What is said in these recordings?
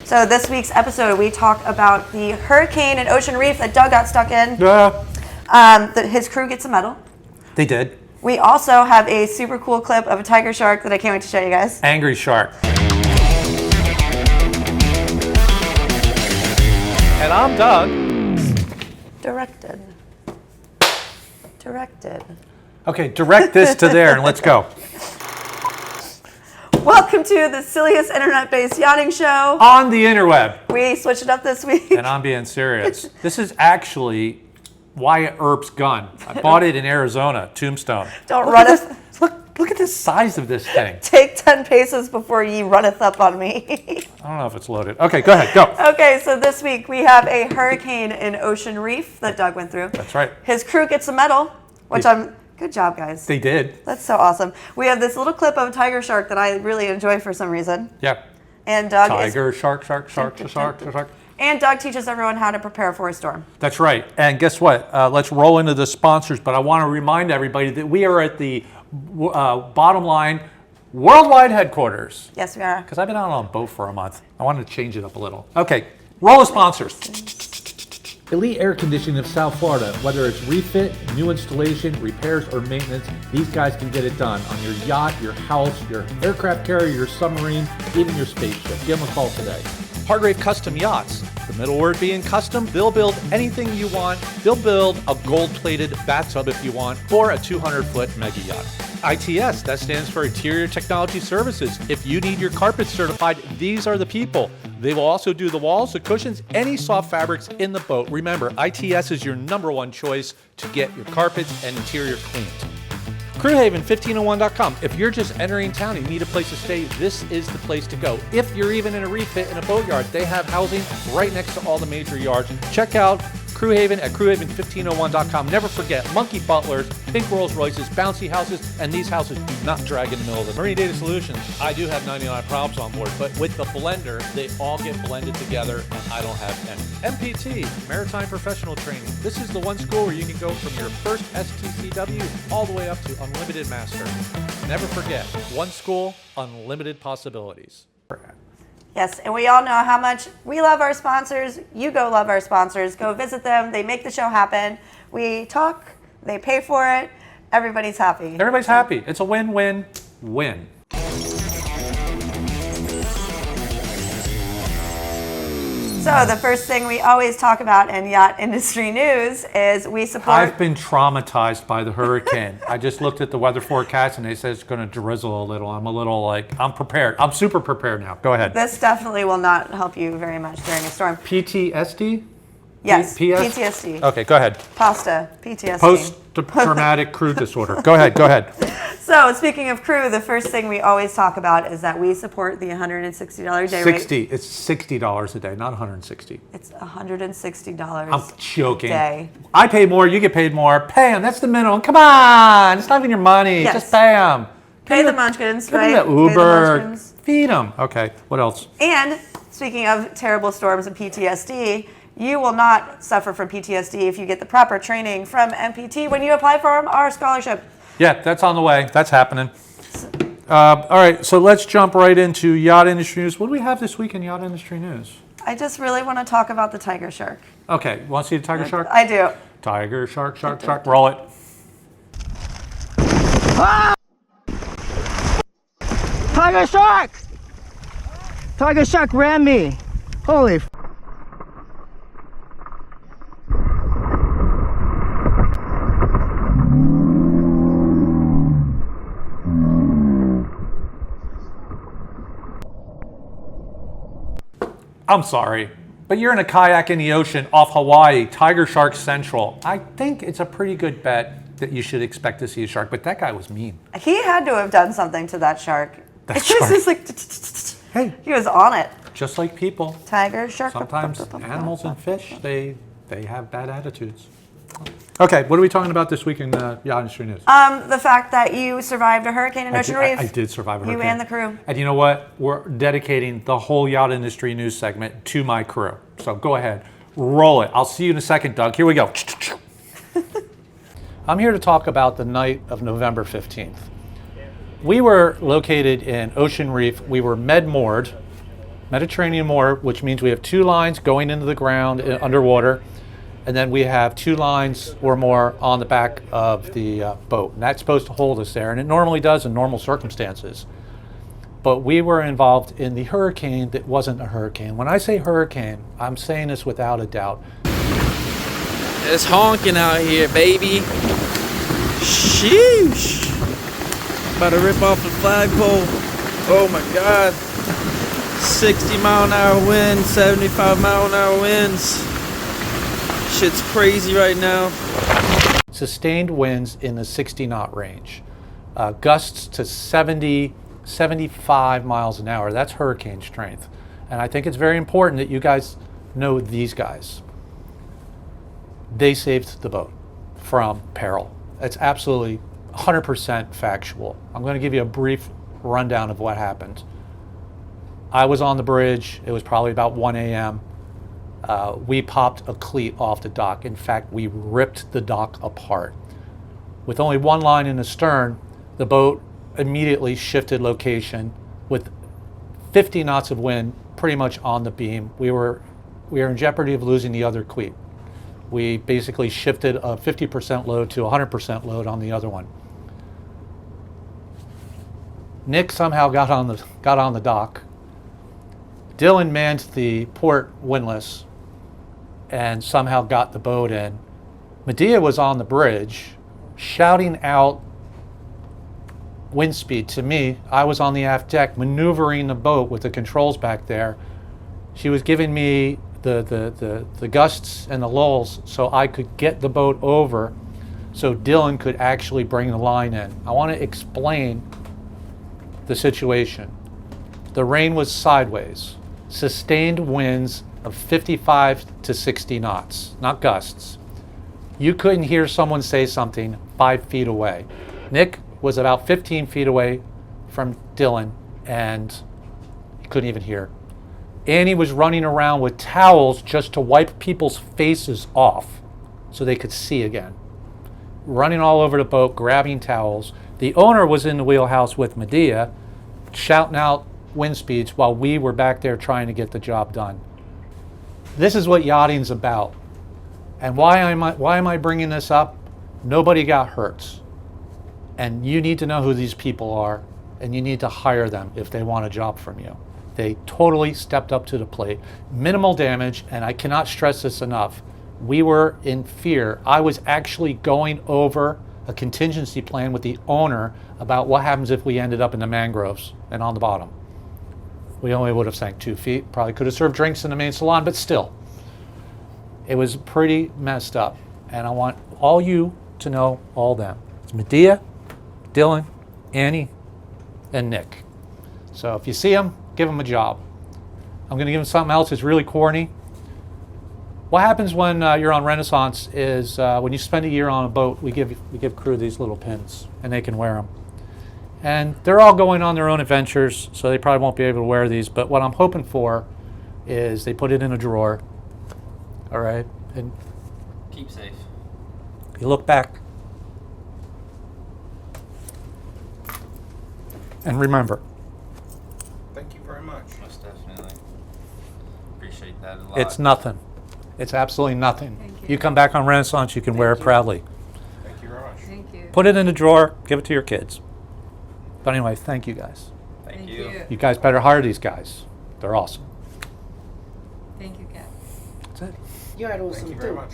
So this week's episode, we talk about the hurricane and ocean reef that Doug got stuck in. His crew gets a medal. They did. We also have a super cool clip of a tiger shark that I can't wait to show you guys. Angry shark. And I'm Doug. Directed. Okay, direct this to there and let's go. Welcome to the silliest internet-based yachting show. On the interweb. We switched it up this week. And I'm being serious. This is actually Wyatt Earp's gun. I bought it in Arizona, Tombstone. Don't run it. Look at the size of this thing. Take 10 paces before ye runneth up on me. I don't know if it's loaded. Okay, go ahead, go. Okay, so this week we have a hurricane in Ocean Reef that Doug went through. That's right. His crew gets a medal, which good job, guys. They did. That's so awesome. We have this little clip of a tiger shark that I really enjoy for some reason. Yeah. And Doug Tiger, shark. And Doug teaches everyone how to prepare for a storm. That's right. And guess what? Let's roll into the sponsors, but I want to remind everybody that we are at the Bottom Line worldwide headquarters. Yes, we are. Because I've been out on a boat for a month. I wanted to change it up a little. Okay, roll of sponsors. Elite Air Conditioning of South Florida. Whether it's refit, new installation, repairs, or maintenance, these guys can get it done on your yacht, your house, your aircraft carrier, your submarine, even your spaceship. Give them a call today. Hargrave Custom Yachts. The middle word being custom, they'll build anything you want. They'll build a gold-plated bathtub if you want, or a 200-foot mega yacht. ITS, that stands for Interior Technology Services. If you need your carpet certified, these are the people. They will also do the walls, the cushions, any soft fabrics in the boat. Remember, ITS is your #1 choice to get your carpets and interior cleaned. Crewhaven1501.com. If you're just entering town and you need a place to stay, this is the place to go. If you're even in a refit in a boatyard, they have housing right next to all the major yards. Check out Crewhaven at crewhaven1501.com. Never forget, monkey butlers, pink Rolls Royces, bouncy houses, and these houses do not drag in the middle of the Marine Data Solutions. I do have 99 props on board, but with the blender, they all get blended together, and I don't have any. MPT, Maritime Professional Training. This is the one school where you can go from your first STCW all the way up to Unlimited Master. Never forget, one school, unlimited possibilities. Yes, and we all know how much we love our sponsors. You go love our sponsors. Go visit them. They make the show happen. We talk. They pay for it. Everybody's happy. Everybody's happy. It's a win-win-win. So the first thing we always talk about in yacht industry news is we support... I've been traumatized by the hurricane. I just looked at the weather forecast and they said it's going to drizzle a little. I'm a little like, I'm prepared. I'm super prepared now. Go ahead. This definitely will not help you very much during a storm. PTSD? Yes, PS? PTSD. Okay, go ahead. Pasta, PTSD. Post-traumatic crew disorder. Go ahead. So speaking of crew, the first thing we always talk about is that we support the $160 day rate. It's $60 a day, not $160. It's $160 I'm joking. a day. I pay more, you get paid more. Pay them, that's the minimum. Come on, it's not even your money. Yes. Just pay them. Pay the munchkins, right? Give them the Uber. Pay the munchkins. Feed them. Okay, what else? And speaking of terrible storms and PTSD, you will not suffer from PTSD if you get the proper training from MPT when you apply for our scholarship. Yeah, that's on the way. That's happening. All right, so let's jump right into yacht industry news. What do we have this week in yacht industry news? I just really want to talk about the tiger shark. Okay, want to see the tiger shark? I do. Tiger shark, roll it. Ah! Tiger shark! Tiger shark ran me. Holy f. I'm sorry, but you're in a kayak in the ocean off Hawaii, Tiger Shark Central. I think it's a pretty good bet that you should expect to see a shark, but that guy was mean. He had to have done something to that shark. That It's just like, Hey, he was on it. just like people, Tiger shark. sometimes animals and fish, they have bad attitudes. Okay, what are we talking about this week in yacht industry news? The fact that you survived a hurricane in Ocean Reef. I did survive a hurricane. You and the crew. And you know what? We're dedicating the whole yacht industry news segment to my crew. So go ahead, roll it. I'll see you in a second, Doug. Here we go. I'm here to talk about the night of November 15th. We were located in Ocean Reef. We were med-moored Mediterranean more, which means we have 2 lines going into the ground underwater, and then we have 2 lines or more on the back of the boat. And that's supposed to hold us there, and it normally does in normal circumstances. But we were involved in the hurricane that wasn't a hurricane. When I say hurricane, I'm saying this without a doubt. It's honking out here, baby. Sheesh. About to rip off the flagpole. Oh my God. 60-mile-an-hour wind, 75-mile-an-hour winds. Shit's crazy right now. Sustained winds in the 60-knot range. Gusts to 70, 75 miles an hour. That's hurricane strength. And I think it's very important that you guys know these guys. They saved the boat from peril. It's absolutely 100% factual. I'm going to give you a brief rundown of what happened. I was on the bridge. It was probably about 1 a.m. We popped a cleat off the dock. In fact, we ripped the dock apart. With only 1 line in the stern, the boat immediately shifted location with 50 knots of wind pretty much on the beam. We were in jeopardy of losing the other cleat. We basically shifted a 50% load to 100% load on the other one. Nick somehow got on the dock. Dylan manned the port windlass and somehow got the boat in. Medea was on the bridge shouting out wind speed to me. I was on the aft deck maneuvering the boat with the controls back there. She was giving me the gusts and the lulls so I could get the boat over so Dylan could actually bring the line in. I want to explain the situation. The rain was sideways. Sustained winds of 55 to 60 knots, not gusts. You couldn't hear someone say something 5 feet away. Nick was about 15 feet away from Dylan and he couldn't even hear. Annie was running around with towels just to wipe people's faces off so they could see again. Running all over the boat, grabbing towels. The owner was in the wheelhouse with Medea, shouting out wind speeds while we were back there trying to get the job done. This is what yachting's about. And why am I bringing this up? Nobody got hurt. And you need to know who these people are, and you need to hire them if they want a job from you. They totally stepped up to the plate. Minimal damage, and I cannot stress this enough. We were in fear. I was actually going over a contingency plan with the owner about what happens if we ended up in the mangroves and on the bottom. We only would have sank 2 feet. Probably could have served drinks in the main salon, but still. It was pretty messed up. And I want all you to know all them. It's Medea, Dylan, Annie, and Nick. So if you see them, give them a job. I'm going to give them something else that's really corny. What happens when you're on Renaissance is when you spend a year on a boat, we give crew these little pins, and they can wear them. And they're all going on their own adventures, so they probably won't be able to wear these. But what I'm hoping for is they put it in a drawer, all right? And Keep safe. you look back and remember, Thank you very much. Most definitely. Appreciate that a lot. it's nothing. It's absolutely nothing. Thank you. You come back on Renaissance, you can wear it proudly. Thank you very much. Thank you. Put it in a drawer, give it to your kids. But anyway, thank you guys. Thank you. You guys better hire these guys. They're awesome. Thank you, Kat. That's it. You're Thank awesome you very too. much.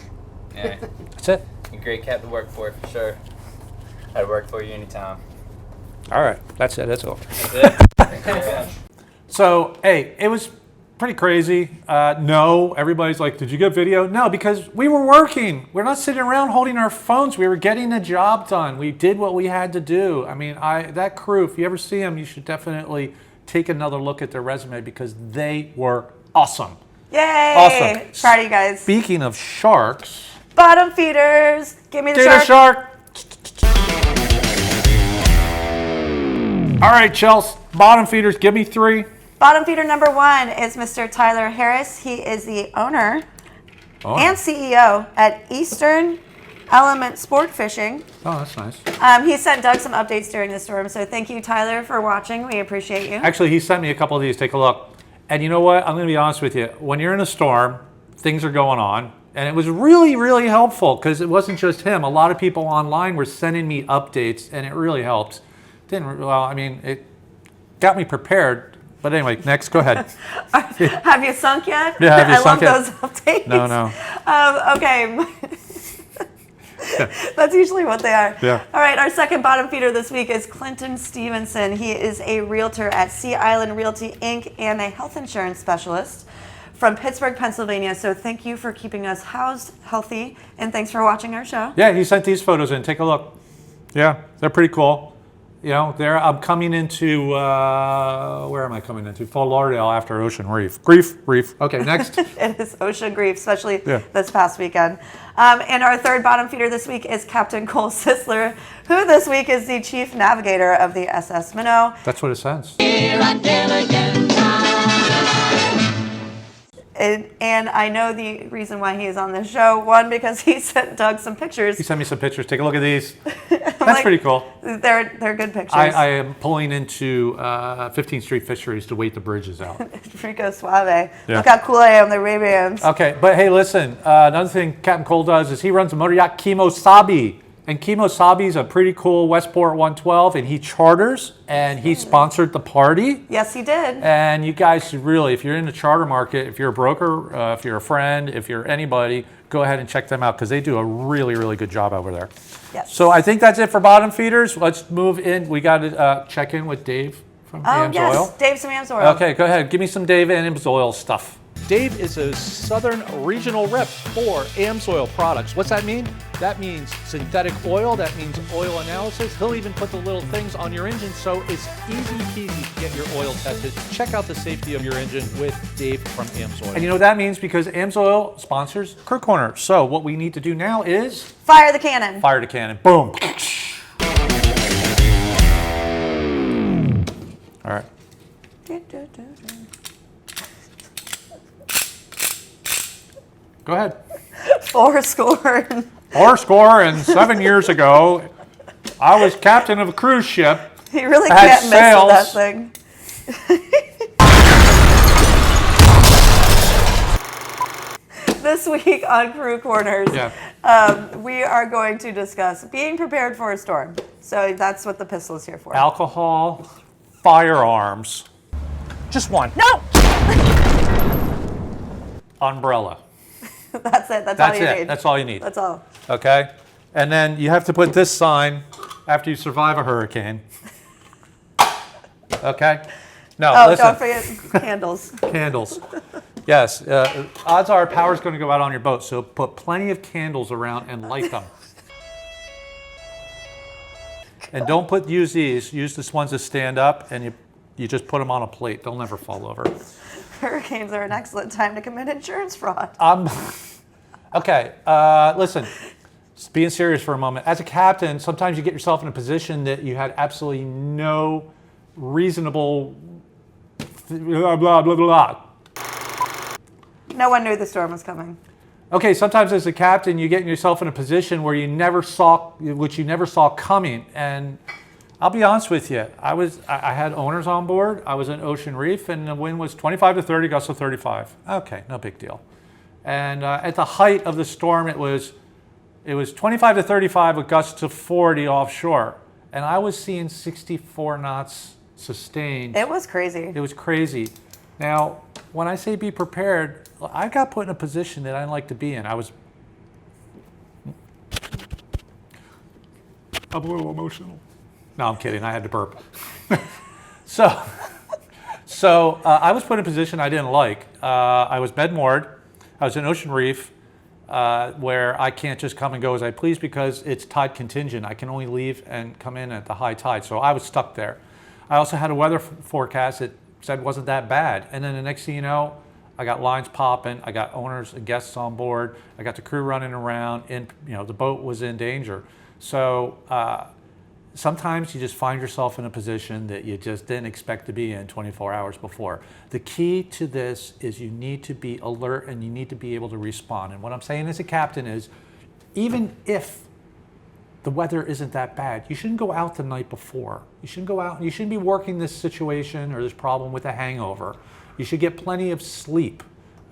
Yeah. That's it. A great cat to work for sure. I'd work for you anytime. All right. That's it. That's over. That's it. Thank you very much. So, hey, it was pretty crazy. No, everybody's like, did you get video? No, because we were working. We're not sitting around holding our phones. We were getting the job done. We did what we had to do. I mean, that crew, if you ever see them, you should definitely take another look at their resume because they were awesome. Yay! Awesome. Proud of you guys. Speaking of sharks, Bottom feeders. Give me the Data shark. shark. All right, Chelsea, bottom feeders, give me 3. Bottom feeder number 1 is Mr. Tyler Harris. He is the owner and CEO at Eastern Element Sport Fishing. Oh, that's nice. He sent Doug some updates during the storm, so thank you, Tyler, for watching. We appreciate you. Actually, he sent me a couple of these. Take a look. And you know what? I'm going to be honest with you. When you're in a storm, things are going on. And it was really, really helpful because it wasn't just him. A lot of people online were sending me updates, and it really helped. It got me prepared. But anyway, next, go ahead. Have you sunk yet? Yeah, have you sunk yet? I love those updates. No. Okay. That's usually what they are. Yeah. All right, our second bottom feeder this week is Clinton Stevenson. He is a realtor at Sea Island Realty, Inc. and a health insurance specialist from Pittsburgh, Pennsylvania. So thank you for keeping us housed, healthy, and thanks for watching our show. Yeah, he sent these photos in. Take a look. Yeah, they're pretty cool. You know, I'm coming into, where am I coming into? Fort Lauderdale after Ocean Reef. Reef. Okay, next. It is Ocean Reef, especially this past weekend. And our third bottom feeder this week is Captain Cole Sisler, who this week is the chief navigator of the SS Minnow. That's what it says. And I know the reason why he is on this show. One, because he sent Doug some pictures. He sent me some pictures. Take a look at these. That's pretty cool. They're good pictures. I am pulling into 15th Street Fisheries to wait the bridges out. Rico Suave. Yeah. Look how cool I am, the Ray-Bans. Okay, but hey, listen. Another thing Captain Cole does is he runs a motor yacht, Kimosabi. And Kimosabi is a pretty cool Westport 112, and he charters, and he sponsored the party. Yes, he did. And you guys should really, if you're in the charter market, if you're a broker, if you're a friend, if you're anybody, go ahead and check them out because they do a really, really good job over there. Yes. So I think that's it for bottom feeders. Let's move in. We got to check in with Dave from AMS Oil. Dave some AMS Oil. Okay, go ahead. Give me some Dave AMS Oil stuff. Dave is a Southern regional rep for AMS Oil products. What's that mean? That means synthetic oil. That means oil analysis. He'll even put the little things on your engine, so it's easy peasy to get your oil tested. Check out the safety of your engine with Dave from AMS Oil. And you know what that means? Because AMS Oil sponsors Crew Corner. So what we need to do now is... Fire the cannon. Fire the cannon. Boom. All right. Go ahead. Four score. And 7 years ago, I was captain of a cruise ship. He really I had can't miss with that thing. This week on Crew Corners, we are going to discuss being prepared for a storm. So that's what the pistol is here for. Alcohol, firearms. Just one. No! Umbrella. That's it. That's all you need. That's all you need. That's all. Okay? And then you have to put this sign after you survive a hurricane. Okay? No, listen. Don't forget candles. Candles. Yes. Odds are power's going to go out on your boat, so put plenty of candles around and light them. And don't use these. Use the ones that stand up, and you just put them on a plate. They'll never fall over. Hurricanes are an excellent time to commit insurance fraud. Okay, listen, being serious for a moment. As a captain, sometimes you get yourself in a position that you had absolutely no reasonable blah, blah, blah, blah. No one knew the storm was coming. Okay, sometimes as a captain, you get yourself in a position where you never saw coming. And I'll be honest with you, I had owners on board. I was in Ocean Reef, and the wind was 25 to 30, gusts of 35. Okay, no big deal. And at the height of the storm, it was 25 to 35 with gusts to 40 offshore, and I was seeing 64 knots sustained. It was crazy. It was crazy. Now, when I say be prepared, I got put in a position that I didn't like to be in. I'm a little emotional. No, I'm kidding. I had to burp. So I was put in a position I didn't like. I was bed moored. I was in Ocean Reef, where I can't just come and go as I please because it's tide contingent. I can only leave and come in at the high tide. So I was stuck there. I also had a weather forecast that said it wasn't that bad. And then the next thing you know, I got lines popping. I got owners and guests on board. I got the crew running around, and the boat was in danger. So sometimes you just find yourself in a position that you just didn't expect to be in 24 hours before. The key to this is you need to be alert and you need to be able to respond. And what I'm saying as a captain is, even if the weather isn't that bad, you shouldn't go out the night before. You shouldn't go out, you shouldn't be working this situation or this problem with a hangover You should get plenty of sleep,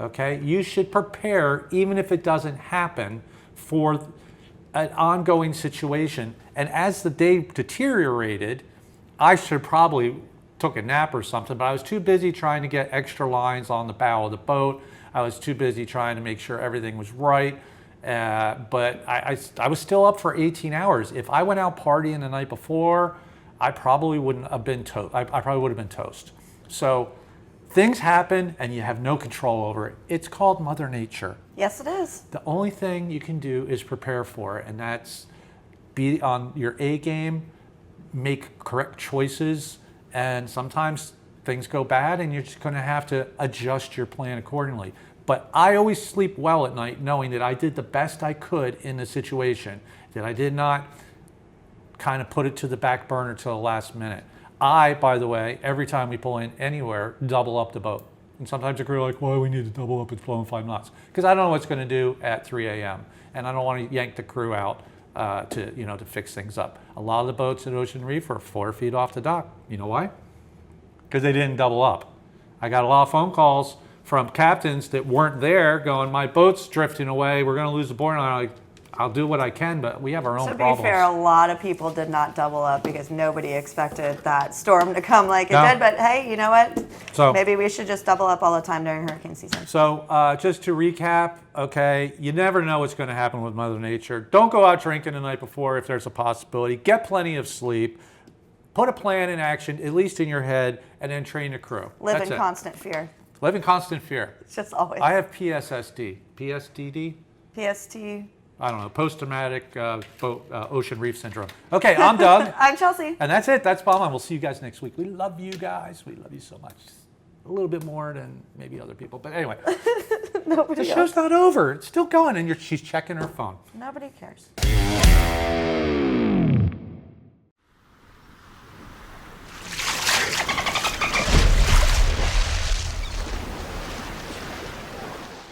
okay? You should prepare, even if it doesn't happen, for an ongoing situation. And as the day deteriorated, I should probably took a nap or something, but I was too busy trying to get extra lines on the bow of the boat. I was too busy trying to make sure everything was right. But I was still up for 18 hours. If I went out partying the night before, I probably wouldn't have been toast. I probably would have been toast. So things happen and you have no control over it. It's called Mother Nature. Yes, it is. The only thing you can do is prepare for it, and that's be on your A game, make correct choices, and sometimes things go bad and you're just going to have to adjust your plan accordingly. But I always sleep well at night knowing that I did the best I could in the situation, that I did not kind of put it to the back burner till the last minute. I, by the way, every time we pull in anywhere, double up the boat. And sometimes the crew are like, why we need to double up, it's blowing 5 knots. Because I don't know what it's going to do at 3 a.m. And I don't want to yank the crew out to fix things up. A lot of the boats at Ocean Reef are 4 feet off the dock. You know why? Because they didn't double up. I got a lot of phone calls from captains that weren't there going, my boat's drifting away, we're going to lose the board. And I'm like, I'll do what I can, but we have our own problems. To be fair, a lot of people did not double up because nobody expected that storm to come like it No. did. But hey, you know what? So Maybe we should just double up all the time during hurricane season. So just to recap, okay, you never know what's going to happen with Mother Nature. Don't go out drinking the night before if there's a possibility. Get plenty of sleep. Put a plan in action, at least in your head, and then train the crew. Live That's in it. constant fear. Live in constant fear. It's just always. I have PSSD. PSDD? PST. I don't know. Post-traumatic ocean reef syndrome. Okay, I'm Doug. I'm Chelsea. And that's it. That's Bomb. We'll see you guys next week. We love you guys. We love you so much. A little bit more than maybe other people. But anyway, Nobody the else. show's not over. It's still going, and she's checking her phone. Nobody cares.